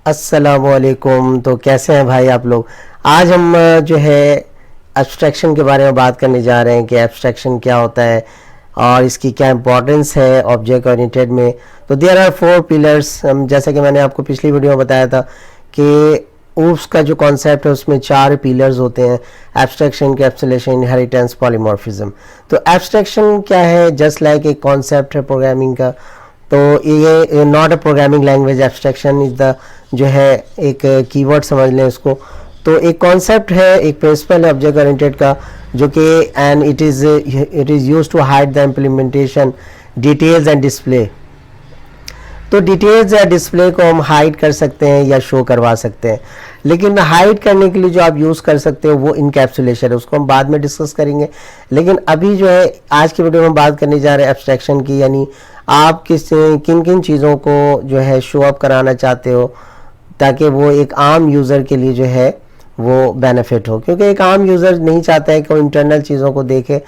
अस्सलामुअलैकुम। तो कैसे हैं भाई आप लोग। आज हम जो है एब्स्ट्रैक्शन के बारे में बात करने जा रहे हैं कि एब्स्ट्रैक्शन क्या होता है और इसकी क्या इंपॉर्टेंस है ऑब्जेक्ट ओरिएंटेड में। तो देयर आर 4 पिलर्स। जैसा कि मैंने आपको पिछली वीडियो में बताया था कि ऊप्स का जो कॉन्सेप्ट है उसमें 4 पिलर्स होते हैं: एब्स्ट्रैक्शन, कैप्सुलेशन, इनहेरिटेंस, पॉलीमॉर्फिज्म। तो एब्स्ट्रैक्शन क्या है? जस्ट लाइक एक कॉन्सेप्ट है प्रोग्रामिंग का। तो ये not a programming language. Abstraction is the जो है एक कीवर्ड समझ लें इसको। तो एक कॉन्सेप्ट है, एक प्रिंसिपल है ऑब्जेक्ट ओरिएंटेड का, जो कि and it is used to hide the implementation details and display. तो डिटेल्स या डिस्प्ले को हम हाइड कर सकते हैं या शो करवा सकते हैं, लेकिन हाइड करने के लिए जो आप यूज़ कर सकते हो वो इनकैप्सुलेशन है, उसको हम बाद में डिस्कस करेंगे। लेकिन अभी जो है आज की वीडियो में बात करने जा रहे हैं एब्स्ट्रैक्शन की, यानी आप किन किन चीज़ों को जो है शो अप कराना चाहते हो ताकि वो एक आम यूज़र के लिए जो है वो बेनिफिट हो। क्योंकि एक आम यूज़र नहीं चाहता है कि वो इंटरनल चीज़ों को देखे,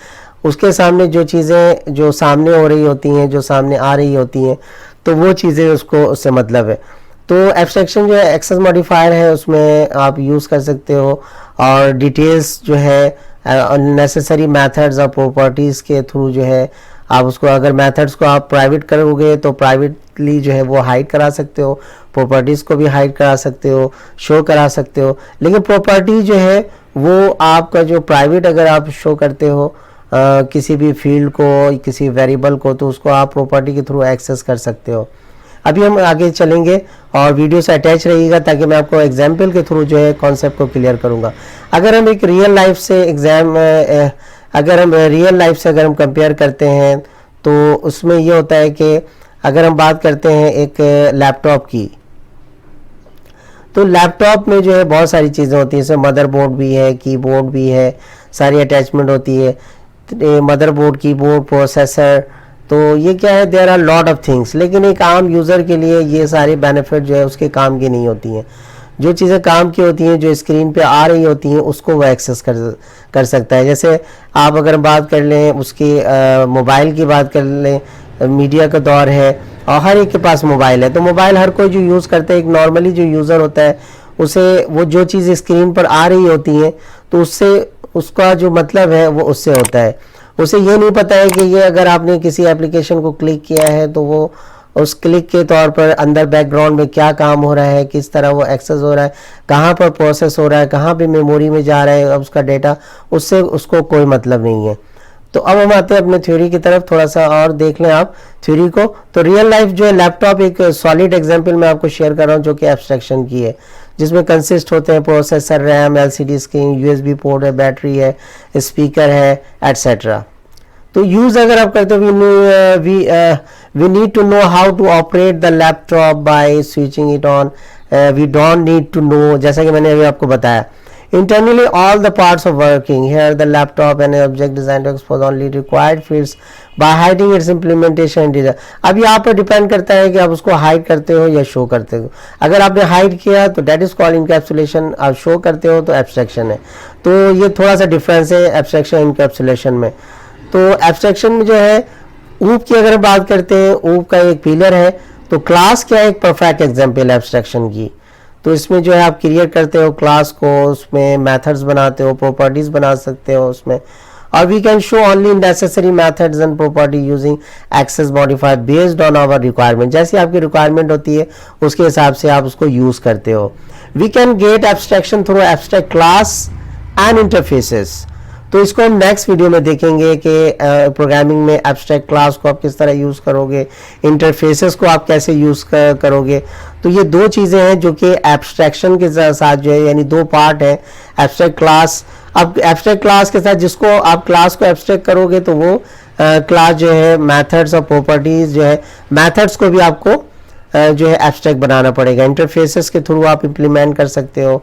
उसके सामने जो चीज़ें जो सामने हो रही होती हैं, जो सामने आ रही होती हैं, तो वो चीज़ें उसको उससे मतलब है। तो एब्स्ट्रैक्शन जो है एक्सेस मॉडिफायर है, उसमें आप यूज़ कर सकते हो और डिटेल्स जो है नेसेसरी मेथड्स और प्रॉपर्टीज़ के थ्रू जो है आप उसको, अगर मेथड्स को आप प्राइवेट करोगे तो प्राइवेटली जो है वो हाइड करा सकते हो, प्रॉपर्टीज़ को भी हाइड करा सकते हो, शो करा सकते हो। लेकिन प्रॉपर्टी जो है वो आपका जो प्राइवेट अगर आप शो करते हो किसी भी फील्ड को, किसी वेरिएबल को, तो उसको आप प्रॉपर्टी के थ्रू एक्सेस कर सकते हो। अभी हम आगे चलेंगे और वीडियो से अटैच रहिएगा ताकि मैं आपको एग्जाम्पल के थ्रू जो है कॉन्सेप्ट को क्लियर करूँगा। अगर हम एक रियल लाइफ से अगर हम कंपेयर करते हैं तो उसमें ये होता है कि अगर हम बात करते हैं एक लैपटॉप की, तो लैपटॉप में जो है बहुत सारी चीज़ें होती हैं, इसमें मदरबोर्ड भी है, कीबोर्ड भी है, सारी अटैचमेंट होती है, मदरबोर्ड, कीबोर्ड, प्रोसेसर। तो ये क्या है, there are lot of things. लेकिन एक आम यूज़र के लिए ये सारी बेनिफिट जो है उसके काम की नहीं होती हैं। जो चीज़ें काम की होती हैं, जो स्क्रीन पे आ रही होती हैं, उसको वो एक्सेस कर सकता है। जैसे आप अगर बात कर लें उसकी मोबाइल की बात कर लें, मीडिया का दौर है और हर एक के पास मोबाइल है, तो मोबाइल हर कोई जो यूज़ करता है, एक नॉर्मली जो यूज़र होता है उसे वो जो चीज़ स्क्रीन पर आ रही होती हैं तो उससे उसका जो मतलब है वो उससे होता है। उसे ये नहीं पता है कि ये अगर आपने किसी एप्लीकेशन को क्लिक किया है तो वो उस क्लिक के तौर पर अंदर बैकग्राउंड में क्या काम हो रहा है, किस तरह वो एक्सेस हो रहा है, कहाँ पर प्रोसेस हो रहा है, कहाँ पे मेमोरी में जा रहा है अब उसका डेटा, उससे उसको कोई मतलब नहीं है। तो अब हम आते हैं अपने थ्योरी की तरफ, थोड़ा सा और देख लें आप थ्योरी को। तो रियल लाइफ जो है लैपटॉप एक सॉलिड एग्जांपल मैं आपको शेयर कर रहा हूँ जो कि एब्स्ट्रैक्शन की है, जिसमें कंसिस्ट होते हैं processor, RAM, LCD screen, USB port है, बैटरी है, स्पीकर है, एटसेट्रा। तो यूज अगर आप करते हो, we need to know how to operate the laptop by switching it on. We don't need to know, जैसा कि मैंने अभी आपको बताया, internally all the parts of working here the laptop and object designed to expose only required fields by hiding its implementation and design। अब यहाँ पर depend करता है कि आप उसको हाइड करते हो या शो करते हो। अगर आपने हाइड किया तो डेट इज कॉल्ड इनकैप्सुलेशन, आप शो करते हो तो एब्स्ट्रैक्शन है। तो ये थोड़ा सा डिफरेंस है एब्स्ट्रैक्शन इनकैप्सुलेशन में। तो एब्स्ट्रैक्शन में जो है ऊप की अगर बात करते हैं, ऊप का एक पिलर है। तो क्लास क्या है, एक परफेक्ट एग्जाम्पल एब्स्ट्रैक्शन की। तो इसमें जो है आप क्रिएट करते हो क्लास को, उसमें मेथड्स बनाते हो, प्रॉपर्टीज बना सकते हो उसमें, और we can show only necessary methods and property using access modifier based on our requirement. जैसी आपकी रिक्वायरमेंट होती है उसके हिसाब से आप उसको यूज करते हो। We can get abstraction through abstract class and interfaces. तो इसको हम नेक्स्ट वीडियो में देखेंगे कि प्रोग्रामिंग में एब्स्ट्रैक्ट क्लास को आप किस तरह यूज़ करोगे, इंटरफेसेस को आप कैसे यूज़ करोगे। तो ये दो चीज़ें हैं जो कि एब्स्ट्रैक्शन के साथ जो है, यानी दो पार्ट है एब्स्ट्रैक्ट क्लास। अब एब्स्ट्रैक्ट क्लास के साथ जिसको आप क्लास को एब्स्ट्रैक्ट करोगे तो वो क्लास जो है मेथड्स और प्रॉपर्टीज जो है, मेथड्स को भी आपको जो है एब्स्ट्रैक्ट बनाना पड़ेगा। इंटरफेसेस के थ्रू आप इम्प्लीमेंट कर सकते हो,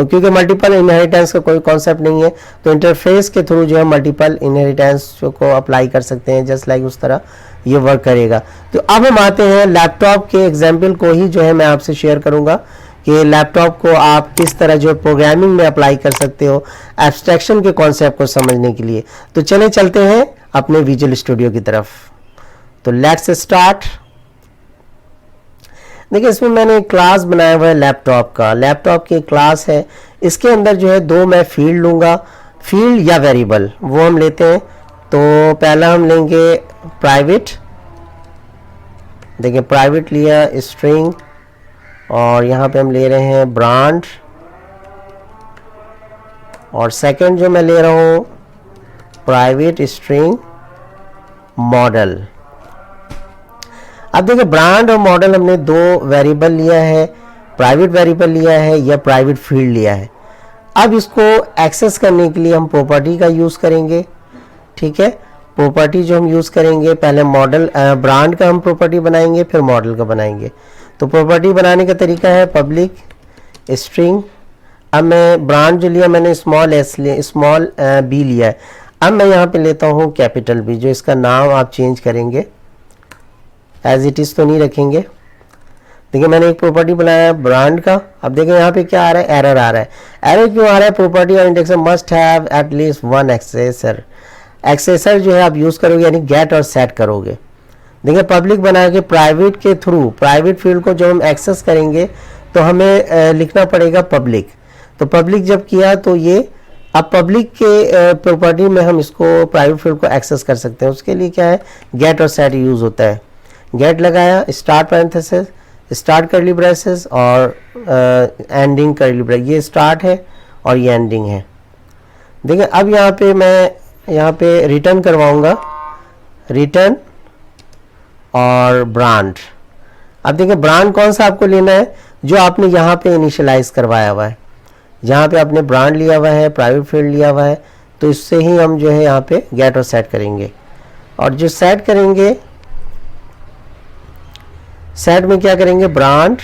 क्योंकि मल्टीपल इनहेरिटेंस का कोई कॉन्सेप्ट नहीं है, तो इंटरफेस के थ्रू जो है मल्टीपल इनहेरिटेंस को अप्लाई कर सकते हैं, जस्ट लाइक उस तरह ये वर्क करेगा। तो अब हम आते हैं लैपटॉप के एग्जाम्पल को ही जो है मैं आपसे शेयर करूंगा कि लैपटॉप को आप किस तरह जो प्रोग्रामिंग में अप्लाई कर सकते हो एब्स्ट्रैक्शन के कॉन्सेप्ट को समझने के लिए। तो चले चलते हैं अपने विजुअल स्टूडियो की तरफ। तो लेट्स स्टार्ट। देखिए इसमें मैंने एक क्लास बनाया हुआ है लैपटॉप का, लैपटॉप की क्लास है, इसके अंदर जो है दो मैं फील्ड लूँगा, फील्ड या वेरिएबल वो हम लेते हैं। तो पहला हम लेंगे प्राइवेट, देखिए प्राइवेट लिया स्ट्रिंग, और यहाँ पे हम ले रहे हैं ब्रांड, और सेकंड जो मैं ले रहा हूँ प्राइवेट स्ट्रिंग मॉडल। अब देखिए ब्रांड और मॉडल हमने दो वेरिएबल लिया है, प्राइवेट वेरिएबल लिया है या प्राइवेट फील्ड लिया है। अब इसको एक्सेस करने के लिए हम प्रॉपर्टी का यूज़ करेंगे, ठीक है। प्रॉपर्टी जो हम यूज़ करेंगे, पहले मॉडल ब्रांड का हम प्रॉपर्टी बनाएंगे, फिर मॉडल का बनाएंगे। तो प्रॉपर्टी बनाने का तरीका है पब्लिक स्ट्रिंग, अब मैं ब्रांड जो लिया मैंने स्मॉल एस लिया, स्मॉल बी लिया है। अब मैं यहाँ पे लेता हूँ कैपिटल बी, जो इसका नाम आप चेंज करेंगे, एज इट इज़ तो नहीं रखेंगे। देखिए मैंने एक प्रॉपर्टी बनाया ब्रांड का। अब देखिए यहाँ पे क्या आ रहा है, एरर आ रहा है। एरर क्यों आ रहा है? प्रॉपर्टी और indexer must have at least one accessor. Accessor जो है आप यूज़ करोगे यानी गेट और सेट करोगे। देखिए पब्लिक बना के प्राइवेट के थ्रू, प्राइवेट फील्ड को जब हम एक्सेस करेंगे तो हमें लिखना पड़ेगा पब्लिक। तो पब्लिक जब किया तो ये अब पब्लिक के प्रॉपर्टी में हम इसको प्राइवेट फील्ड को एक्सेस कर सकते हैं। उसके लिए क्या है, गेट और सेट यूज़ होता है। गेट लगाया, स्टार्ट पैरेंथेसिस, स्टार्ट करली ब्रेसेस और एंडिंग करली ब्रेस, ये स्टार्ट है और ये एंडिंग है। देखिए अब यहाँ पे मैं यहाँ पे रिटर्न करवाऊँगा, रिटर्न और ब्रांड। अब देखिए ब्रांड कौन सा आपको लेना है, जो आपने यहाँ पे इनिशियलाइज करवाया हुआ है। जहाँ पे आपने ब्रांड लिया हुआ है, प्राइवेट फील्ड लिया हुआ है, तो इससे ही हम जो है यहाँ पे गेट और सेट करेंगे। और जो सेट करेंगे, सेट में क्या करेंगे, brand,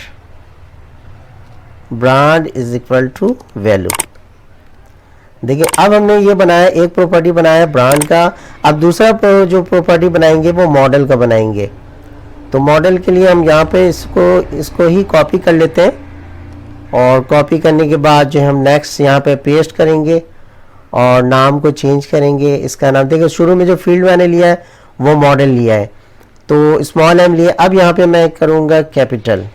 brand is equal to value. देखिए अब हमने ये बनाया, एक प्रॉपर्टी बनाया ब्रांड का। अब दूसरा जो प्रॉपर्टी बनाएंगे वो मॉडल का बनाएंगे। तो मॉडल के लिए हम यहाँ पे इसको ही कॉपी कर लेते हैं, और कॉपी करने के बाद जो हम नेक्स्ट यहाँ पे पेस्ट करेंगे और नाम को चेंज करेंगे। इसका नाम देखिए शुरू में जो फील्ड मैंने लिया है वो मॉडल लिया है, तो स्मॉल एम लिए। अब यहाँ पे मैं करूँगा कैपिटल,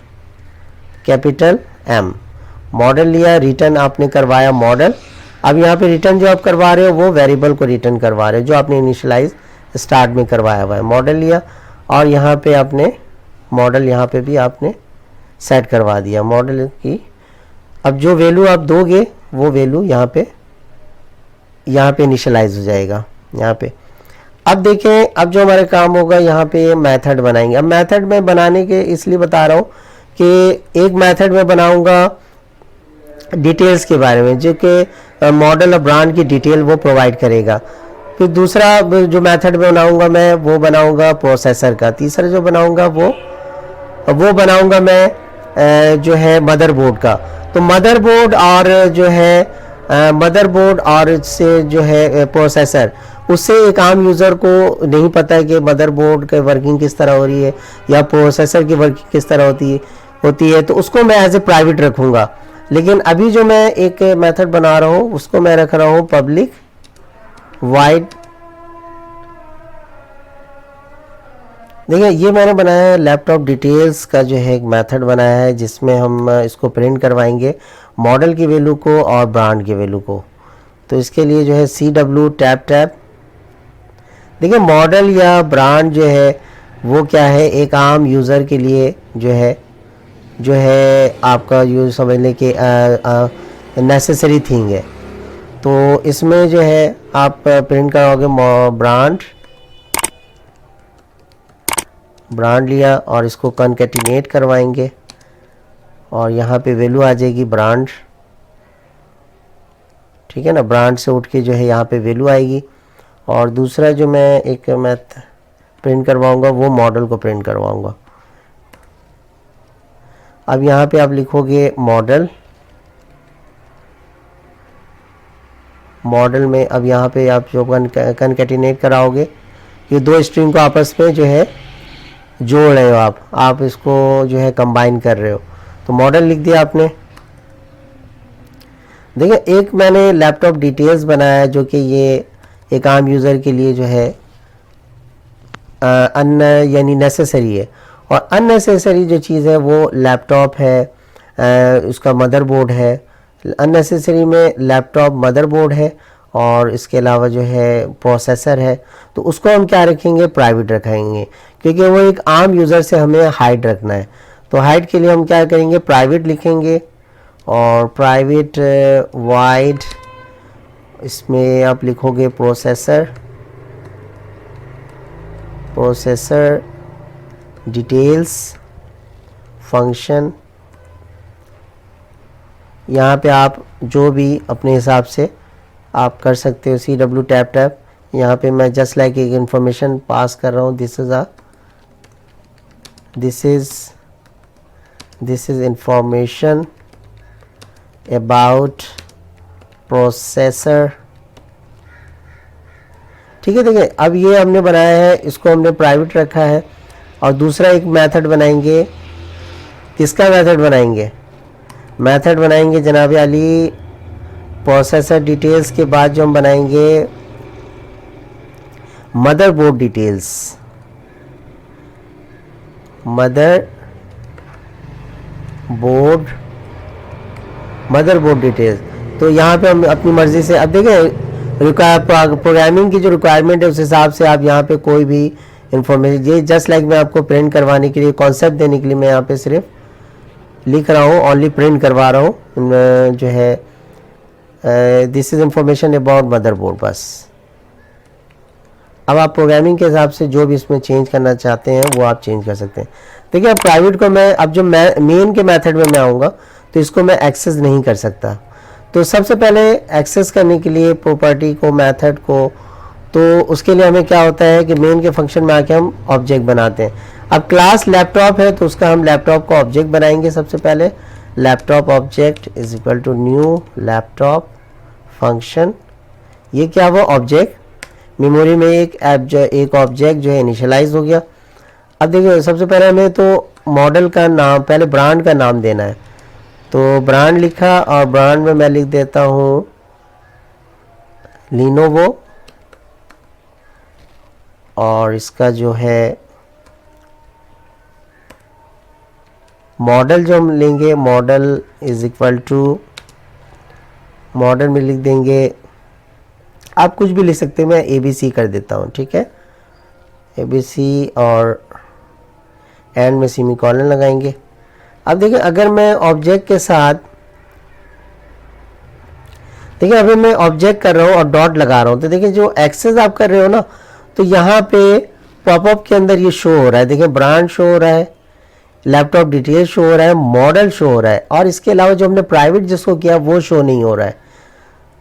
कैपिटल एम। मॉडल लिया, रिटर्न आपने करवाया मॉडल। अब यहाँ पे रिटर्न जो आप करवा रहे हो वो वेरिएबल को रिटर्न करवा रहे हो जो आपने इनिशियलाइज स्टार्ट में करवाया हुआ है। मॉडल लिया और यहाँ पे आपने मॉडल यहाँ पे भी आपने सेट करवा दिया मॉडल की। अब जो वैल्यू आप दोगे वो वैल्यू यहाँ पे इनिशियलाइज हो जाएगा यहाँ पे। अब देखें, अब जो हमारे काम होगा यहाँ पे मेथड बनाएंगे। अब मेथड में बनाने के इसलिए बता रहा हूँ कि एक मेथड में बनाऊंगा डिटेल्स के बारे में, जो कि मॉडल और ब्रांड की डिटेल वो प्रोवाइड करेगा। फिर दूसरा जो मेथड बनाऊंगा मैं वो बनाऊंगा प्रोसेसर का। तीसरा जो बनाऊंगा वो बनाऊंगा मैं जो है मदरबोर्ड का। तो मदरबोर्ड और जो है मदरबोर्ड और इससे जो है प्रोसेसर, उससे एक आम यूज़र को नहीं पता है कि मदरबोर्ड की वर्किंग किस तरह हो रही है या प्रोसेसर की वर्किंग किस तरह होती है, तो उसको मैं एज ए प्राइवेट रखूँगा। लेकिन अभी जो मैं एक मेथड बना रहा हूँ उसको मैं रख रहा हूँ पब्लिक वाइड। देखिए ये मैंने बनाया है लैपटॉप डिटेल्स का जो है एक मेथड बनाया है, जिसमें हम इसको प्रिंट करवाएंगे मॉडल की वैल्यू को और ब्रांड की वैल्यू को। तो इसके लिए जो है CW टैब। देखिए मॉडल या ब्रांड जो है वो क्या है, एक आम यूज़र के लिए जो है आपका यूज समझ लें कि नेसेसरी थिंग है। तो इसमें जो है आप प्रिंट कराओगे ब्रांड लिया और इसको कॉन्कैटिनेट करवाएंगे और यहाँ पे वैल्यू आ जाएगी ब्रांड, ठीक है ना। ब्रांड से उठ के जो है यहाँ पे वैल्यू आएगी। और दूसरा जो मैं एक मैथ प्रिंट करवाऊँगा वो मॉडल को प्रिंट करवाऊँगा। अब यहाँ पे आप लिखोगे मॉडल में। अब यहाँ पे आप जो कॉन्कैटिनेट कराओगे, ये दो स्ट्रिंग को आपस में जो है जोड़ रहे हो आप इसको जो है कंबाइन कर रहे हो। तो मॉडल लिख दिया आपने। देखिए एक मैंने लैपटॉप डिटेल्स बनाया है जो कि ये एक आम यूज़र के लिए जो है यानी नेसेसरी है। और अननेसेसरी जो चीज़ है वो लैपटॉप है, उसका मदरबोर्ड है। अननेसेसरी में लैपटॉप, मदरबोर्ड है और इसके अलावा जो है प्रोसेसर है, तो उसको हम क्या रखेंगे, प्राइवेट रखेंगे, क्योंकि वो एक आम यूज़र से हमें हाइड रखना है। तो हाइड के लिए हम क्या करेंगे, प्राइवेट लिखेंगे और प्राइवेट वाइड, इसमें आप लिखोगे प्रोसेसर डिटेल्स फंक्शन। यहाँ पे आप जो भी अपने हिसाब से आप कर सकते हो, CW टैप। यहाँ पे मैं जस्ट लाइक एक इंफॉर्मेशन पास कर रहा हूँ, this is information about processor. ठीक है, देखिए अब ये हमने बनाया है, इसको हमने प्राइवेट रखा है। और दूसरा एक मेथड बनाएंगे, किसका मेथड बनाएंगे जनाब अली, प्रोसेसर डिटेल्स के बाद जो हम बनाएंगे मदरबोर्ड डिटेल्स। तो यहाँ पे हम अपनी मर्जी से, अब देखें प्रोग्रामिंग की जो रिक्वायरमेंट है उस हिसाब से आप यहाँ पे कोई भी इंफॉर्मेशन, ये जस्ट लाइक मैं आपको प्रिंट करवाने के लिए, कॉन्सेप्ट देने के लिए मैं यहाँ पे सिर्फ लिख रहा हूँ, ओनली प्रिंट करवा रहा हूँ जो है this is information about motherboard बस। अब आप प्रोग्रामिंग के हिसाब से जो भी इसमें चेंज करना चाहते हैं वो आप चेंज कर सकते हैं। देखिए अब प्राइवेट को मैं, अब जो मेन के मेथड में मैं आऊँगा तो इसको मैं एक्सेस नहीं कर सकता। तो सबसे पहले एक्सेस करने के लिए प्रॉपर्टी को, मेथड को, तो उसके लिए हमें क्या होता है कि मेन के फंक्शन में आके हम ऑब्जेक्ट बनाते हैं। अब क्लास लैपटॉप है तो उसका हम लैपटॉप का ऑब्जेक्ट बनाएंगे। सबसे पहले laptop object is equal to new laptop function. ये क्या हुआ, ऑब्जेक्ट, मेमोरी में एक ऑब्जेक्ट जो है इनिशियलाइज हो गया। अब देखिए सबसे पहले हमें तो मॉडल का नाम, पहले ब्रांड का नाम देना है, तो ब्रांड लिखा और ब्रांड में मैं लिख देता हूँ लिनोवो। और इसका जो है मॉडल जो हम लेंगे, model is equal to, model में लिख देंगे, आप कुछ भी लिख सकते हैं, मैं ABC कर देता हूँ, ठीक है, ABC और एंड में सेमीकोलन लगाएंगे। अब देखिए अगर मैं ऑब्जेक्ट के साथ, देखिए अभी मैं ऑब्जेक्ट कर रहा हूँ और डॉट लगा रहा हूँ, तो देखिए जो एक्सेस आप कर रहे हो ना, तो यहाँ पे पॉपअप के अंदर ये शो हो रहा है, देखिए ब्रांड शो हो रहा है, लैपटॉप डिटेल शो हो रहा है, मॉडल शो हो रहा है, और इसके अलावा जो हमने प्राइवेट जिसको किया वो शो नहीं हो रहा है।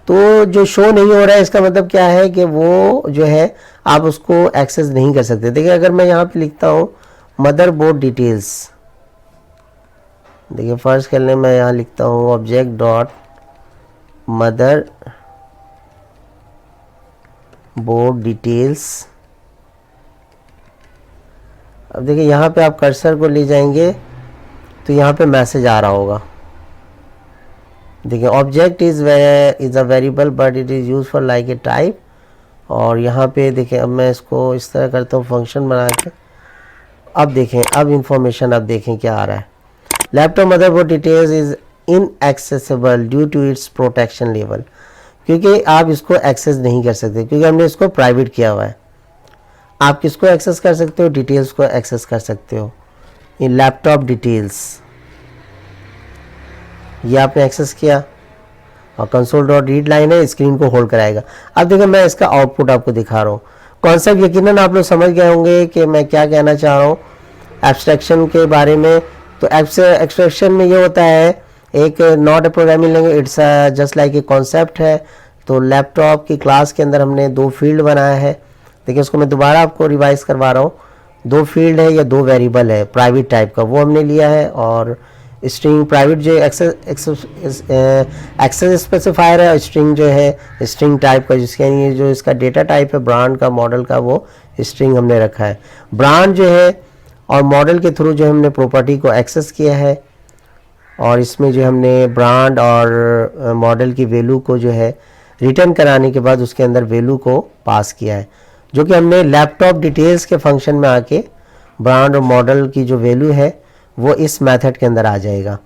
तो जो शो नहीं हो रहा है इसका मतलब क्या है कि वो जो है आप उसको एक्सेस नहीं कर सकते। देखिए अगर मैं यहाँ पे लिखता हूँ मदरबोर्ड डिटेल्स, देखिए फर्ज कर लें मैं यहाँ लिखता हूँ object dot mother board details. अब देखिए यहाँ पे आप कर्सर को ले जाएंगे तो यहाँ पे मैसेज आ रहा होगा, देखिए object is a variable but it is use for like a type. और यहाँ पे देखिए अब मैं इसको इस तरह करता हूँ फंक्शन बना के। अब देखें, अब इंफॉर्मेशन, अब देखें क्या आ रहा है, laptop motherboard details is inaccessible due to its protection level, क्योंकि आप इसको एक्सेस नहीं कर सकते क्योंकि हमने इसको प्राइवेट किया हुआ है। आप किसको एक्सेस कर सकते हो, डिटेल्स को एक्सेस कर सकते हो। ये लैपटॉप डिटेल्स ये आपने एक्सेस किया और कंसोल डॉट रीड लाइन है, स्क्रीन को होल्ड कराएगा। अब देखिए मैं इसका आउटपुट आपको दिखा रहा हूँ। कॉन्सेप्ट यकीनन आप लोग समझ गए होंगे कि मैं क्या कहना चाह रहा हूँ एब्स्ट्रैक्शन के बारे में। तो एब्स्ट्रैक्शन में ये होता है, एक not a programming language, it's just like a concept है। तो लैपटॉप की क्लास के अंदर हमने दो फील्ड बनाया है। देखिए उसको मैं दोबारा आपको रिवाइज करवा रहा हूँ। दो फील्ड है या दो वेरिएबल है प्राइवेट टाइप का, वो हमने लिया है, और स्ट्रिंग प्राइवेट जो एक्सेस स्पेसिफायर है, और स्ट्रिंग जो है स्ट्रिंग टाइप का, जिसके यानी जो इसका डेटा टाइप है ब्रांड का, मॉडल का, वो स्ट्रिंग हमने रखा है। ब्रांड जो है और मॉडल के थ्रू जो हमने प्रॉपर्टी को एक्सेस किया है, और इसमें जो हमने ब्रांड और मॉडल की वैल्यू को जो है रिटर्न कराने के बाद उसके अंदर वैल्यू को पास किया है, जो कि हमने लैपटॉप डिटेल्स के फंक्शन में आके ब्रांड और मॉडल की जो वैल्यू है वो इस मेथड के अंदर आ जाएगा।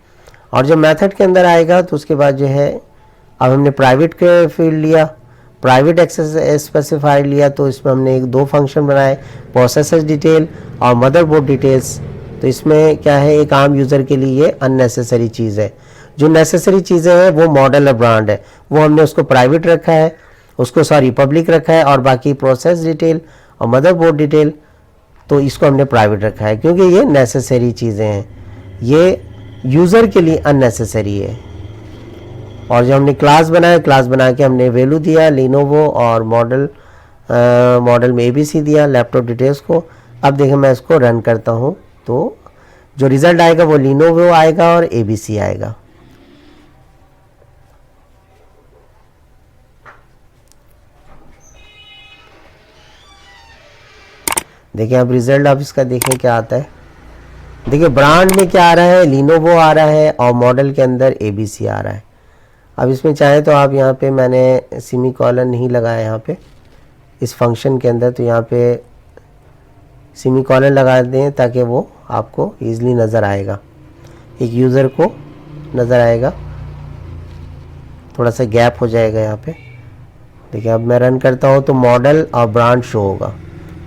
और जब मेथड के अंदर आएगा तो उसके बाद जो है अब हमने प्राइवेट के फील्ड लिया, प्राइवेट एक्सेस स्पेसिफायर लिया, तो इसमें हमने एक 2 फंक्शन बनाए, प्रोसेसर डिटेल और मदरबोर्ड डिटेल्स। तो इसमें क्या है, एक आम यूज़र के लिए ये अननेसेसरी चीज़ है। जो नेसेसरी चीज़ें हैं वो मॉडल और ब्रांड है, वो हमने उसको प्राइवेट रखा है, उसको पब्लिक रखा है, और बाकी प्रोसेस डिटेल और मदरबोर्ड डिटेल तो इसको हमने प्राइवेट रखा है, क्योंकि ये नेसेसरी चीज़ें हैं, ये यूज़र के लिए अननेसेसरी है। और जो हमने क्लास बनाया, क्लास बना के हमने वैल्यू दिया Lenovo और मॉडल में ABC दिया लैपटॉप डिटेल्स को। अब देखें मैं इसको रन करता हूँ तो जो रिज़ल्ट आएगा वो Lenovo आएगा और ABC आएगा। देखिए अब रिज़ल्ट आप इसका देखें क्या आता है। देखिए ब्रांड में क्या आ रहा है, Lenovo आ रहा है और मॉडल के अंदर ABC आ रहा है। अब इसमें चाहे तो आप यहाँ पे, मैंने सेमीकोलन नहीं लगाया यहाँ पे इस फंक्शन के अंदर, तो यहाँ पे सेमीकोलन लगा दें ताकि वो आपको ईज़िली नज़र आएगा, एक यूज़र को नज़र आएगा, थोड़ा सा गैप हो जाएगा यहाँ पे। देखिए अब मैं रन करता हूँ तो मॉडल और ब्रांड शो होगा,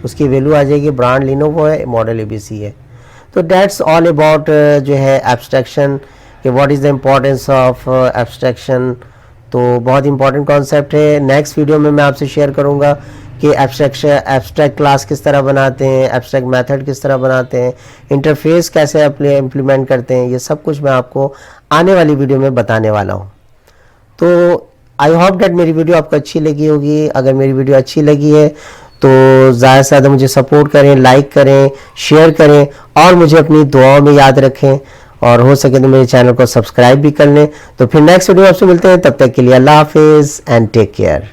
उसकी वैल्यू आ जाएगी, ब्रांड Lenovo है, मॉडल ABC है। तो दैट्स ऑल अबाउट जो है एब्स्ट्रैक्शन, कि what is the importance of abstraction. तो बहुत इंपॉर्टेंट कॉन्सेप्ट है। नेक्स्ट वीडियो में मैं आपसे शेयर करूंगा कि एब्स्ट्रैक्ट क्लास किस तरह बनाते हैं, एब्स्ट्रैक्ट मेथड किस तरह बनाते हैं, इंटरफेस कैसे इम्प्लीमेंट करते हैं, ये सब कुछ मैं आपको आने वाली वीडियो में बताने वाला हूँ। तो आई होप डेट मेरी वीडियो आपको अच्छी लगी होगी। अगर मेरी वीडियो अच्छी लगी है तो ज़्यादा से ज़्यादा मुझे सपोर्ट करें, लाइक करें, शेयर करें और मुझे अपनी दुआओं में याद रखें, और हो सके तो मेरे चैनल को सब्सक्राइब भी कर लें। तो फिर नेक्स्ट वीडियो आपसे मिलते हैं, तब तक के लिए अल्लाह हाफिज़ एंड टेक केयर।